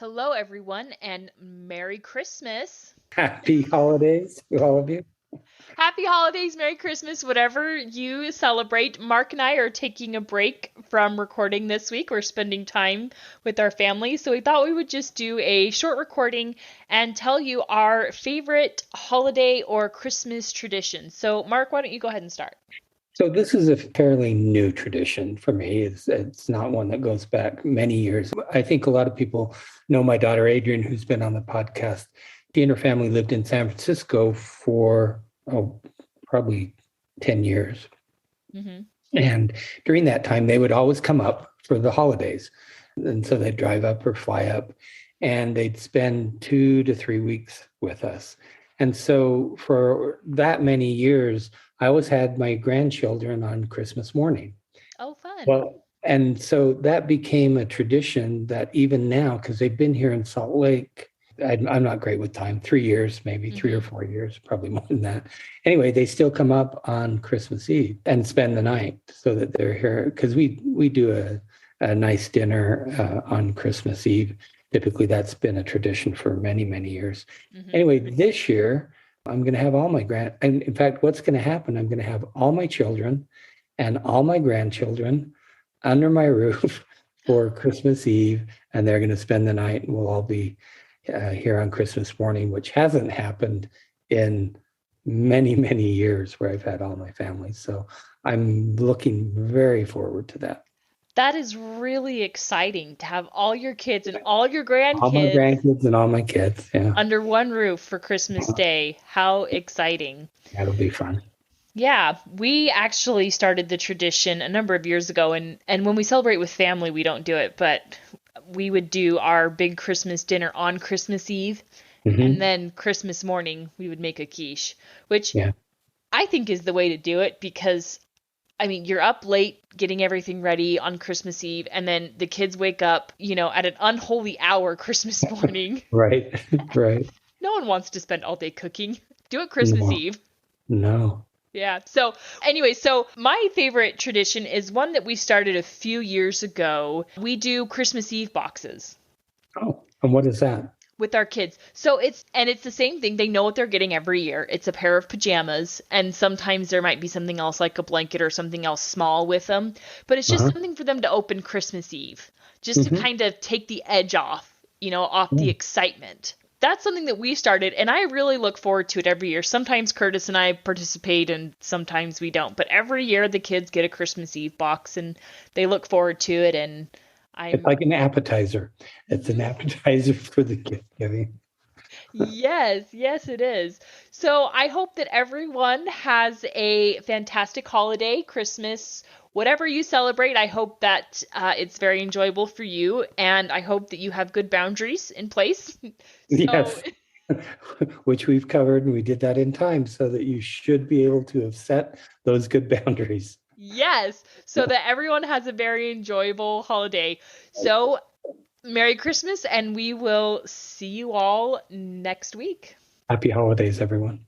Hello, everyone, and Merry Christmas. Happy holidays to all of you. Happy holidays, Merry Christmas, whatever you celebrate. Mark and I are taking a break from recording this week. We're spending time with our family, so we thought we would just do a short recording and tell you our favorite holiday or Christmas tradition. So, Mark, why don't you go ahead and start? So this is a fairly new tradition for me. It's not one that goes back many years. I think a lot of people know my daughter Adrian, who's been on the podcast. She and her family lived in San Francisco for probably 10 years. Hmm. And during that time, they would always come up for the holidays. And so they'd drive up or fly up and they'd spend 2 to 3 weeks with us. And so for that many years, I always had my grandchildren on Christmas morning. Oh, fun. Well, and so that became a tradition that even now, because they've been here in Salt Lake, I'm not great with time, 3 years, maybe three or Hmm. 4 years, probably more than that. Anyway, they still come up on Christmas Eve and spend the night so that they're here because we do a nice dinner on Christmas Eve. Typically, that's been a tradition for many, many years. Hmm. Anyway, this year, I'm going to have all my and in fact, what's going to happen, I'm going to have all my children and all my grandchildren under my roof for Christmas Eve, and they're going to spend the night, and we'll all be here on Christmas morning, which hasn't happened in many, many years where I've had all my family. So I'm looking very forward to that. That is really exciting to have all your kids and all your All my grandkids grandkids and all my kids. Yeah, under one roof for Christmas Day. How exciting. that'll be fun. Yeah, we actually started the tradition a number of years ago, and when we celebrate with family, we don't do it, but we would do our big Christmas dinner on Christmas Eve, and Hmm. then Christmas morning we would make a quiche, which Yeah. I think is the way to do it because I mean, you're up late getting everything ready on Christmas Eve, and then the kids wake up, at an unholy hour Christmas morning. Right. Right. No one wants to spend all day cooking. Do it Christmas No, Eve. no. Yeah. So, anyway, so my favorite tradition is one that we started a few years ago. We do Christmas Eve boxes Oh, and what is that? with our kids. So it's the same thing. They know what they're getting every year. It's a pair of pajamas, and sometimes there might be something else like a blanket or something else small with them, but it's just Uh-huh. something for them to open Christmas Eve, just to Hmm. kind of take the edge off, off the excitement. That's something that we started, and I really look forward to it every year. Sometimes Curtis and I participate, and sometimes we don't. But every year the kids get a Christmas Eve box, and they look forward to it. And It's I'm like an appetizer. It's an Mhm. appetizer for the gift giving. Yes, yes, it is. So I hope that everyone has a fantastic holiday, Christmas, whatever you celebrate. I hope that it's very enjoyable for you, and I hope that you have good boundaries in place. So, Yes, which we've covered, and we did that in time so that you should be able to have set those good boundaries. yes, so that everyone has a very enjoyable holiday. So, Merry Christmas, and we will see you all next week. Happy holidays, everyone.